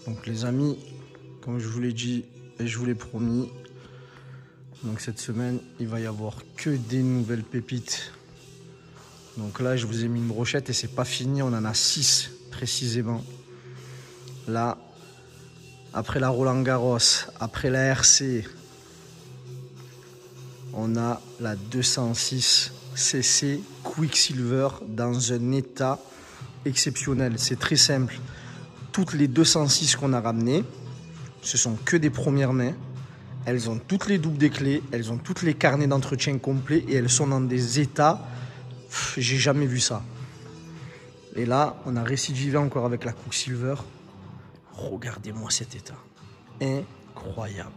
Donc les amis, comme je vous l'ai dit et je vous l'ai promis, donc cette semaine, il va y avoir que des nouvelles pépites. Donc là, je vous ai mis une brochette et c'est pas fini, on en a 6 précisément. Là, après la Roland-Garros, après la RC, on a la 206 CC Quicksilver dans un état exceptionnel. C'est très simple. Toutes les 206 qu'on a ramenées, ce sont que des premières mains. Elles ont toutes les doubles des clés, elles ont toutes les carnets d'entretien complets et elles sont dans des états, j'ai jamais vu ça. Et là, on a récidivé encore avec la Quicksilver. Regardez-moi cet état. Incroyable.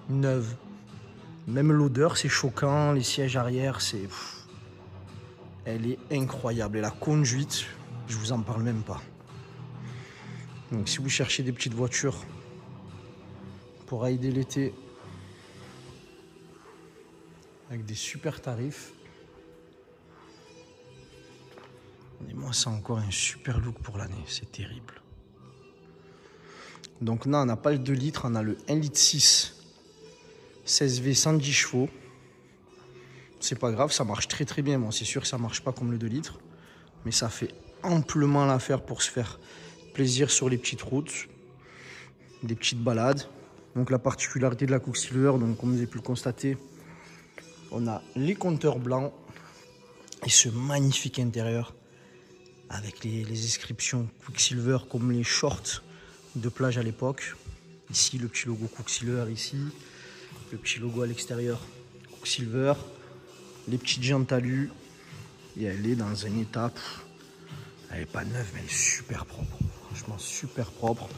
Neuve. Même l'odeur, c'est choquant. Les sièges arrière, c'est... Elle est incroyable. Et la conduite, je vous en parle même pas. Donc si vous cherchez des petites voitures pour rider l'été avec des super tarifs, et moi, c'est encore un super look pour l'année. C'est terrible. Donc là, on n'a pas le 2 litres, on a le 1,6 litre 16V 110 chevaux. C'est pas grave, ça marche très très bien. Bon, c'est sûr que ça marche pas comme le 2 litres, mais ça fait amplement l'affaire pour se faire plaisir sur les petites routes, des petites balades. Donc la particularité de la Quicksilver, donc comme vous avez pu le constater, on a les compteurs blancs et ce magnifique intérieur avec les inscriptions Quicksilver comme les shorts de plage à l'époque. Ici le petit logo Quicksilver, ici le petit logo à l'extérieur Quicksilver, les petites jantes alu, et elle est dans un état, elle est pas neuve mais elle est super propre, franchement super propre.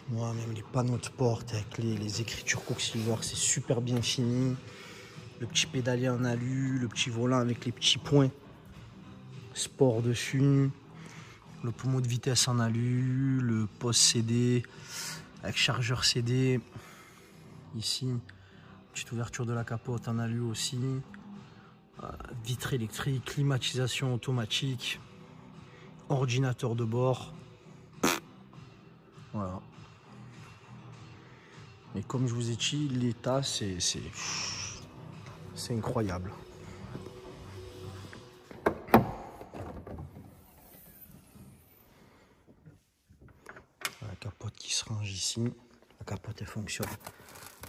Moi même les panneaux de porte avec les écritures Quicksilver, c'est super bien fini. Le petit pédalier en alu, le petit volant avec les petits points sport dessus, le pommeau de vitesse en alu, le poste CD avec chargeur CD. Ici, petite ouverture de la capote en alu aussi. Vitre électrique, climatisation automatique, ordinateur de bord. Voilà. Et comme je vous ai dit, l'état, c'est incroyable. La capote qui se range ici. La capote, elle fonctionne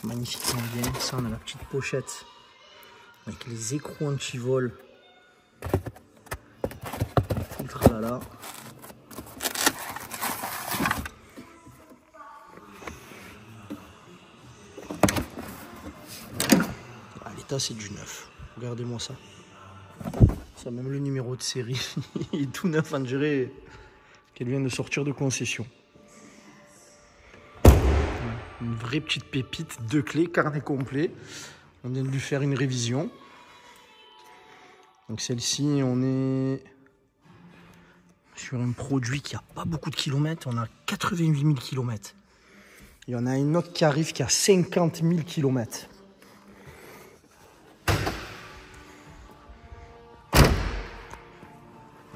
magnifiquement bien. Ça, on a la petite pochette avec les écrous anti-vol. Tout le tralala. L'état, c'est du neuf. Regardez-moi ça. Ça, même le numéro de série, il est tout neuf, on dirait qu'elle vient de sortir de concession. Une vraie petite pépite, 2 clés, carnet complet. On vient de lui faire une révision. Donc celle-ci, on est sur un produit qui n'a pas beaucoup de kilomètres. On a 88 000 km. Il y en a une autre qui arrive qui a 50 000 km.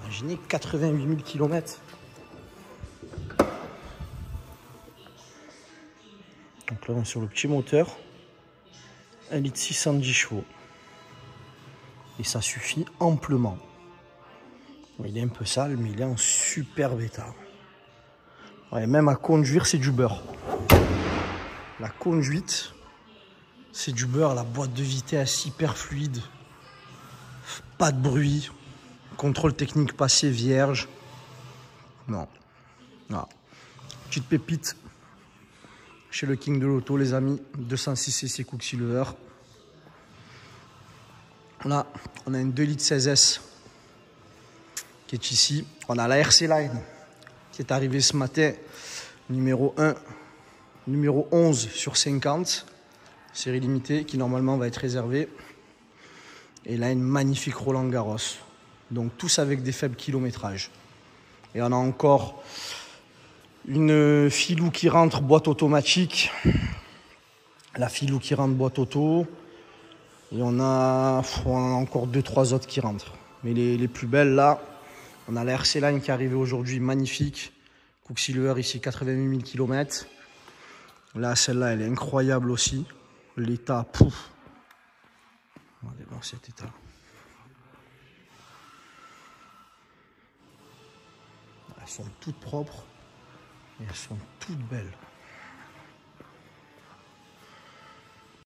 Imaginez 88 000 km. Donc là, on est sur le petit moteur. 1,6 litre 110 chevaux. Et ça suffit amplement. Il est un peu sale, mais il est en superbe état. Ouais, même à conduire, c'est du beurre. La conduite, c'est du beurre. La boîte de vitesse hyper fluide. Pas de bruit. Contrôle technique passé vierge. Non. Ah. Petite pépite chez le King de l'auto, les amis. 206 cc Quicksilver. Là, on a une 2 litres 16S qui est ici. On a la RC Line qui est arrivée ce matin. Numéro 1, numéro 11 sur 50. Série limitée qui normalement va être réservée. Et là, une magnifique Roland-Garros. Donc tous avec des faibles kilométrages. Et on a encore une filou qui rentre boîte automatique. La filou qui rentre boîte auto. Et on a encore 2-3 autres qui rentrent. Mais les plus belles là, On a la RC Line qui est arrivée aujourd'hui, magnifique. Quicksilver ici, 88 000 km. Là, celle-là, elle est incroyable aussi. L'état, pouf. Regardez voir cet état. Elles sont toutes propres et elles sont toutes belles.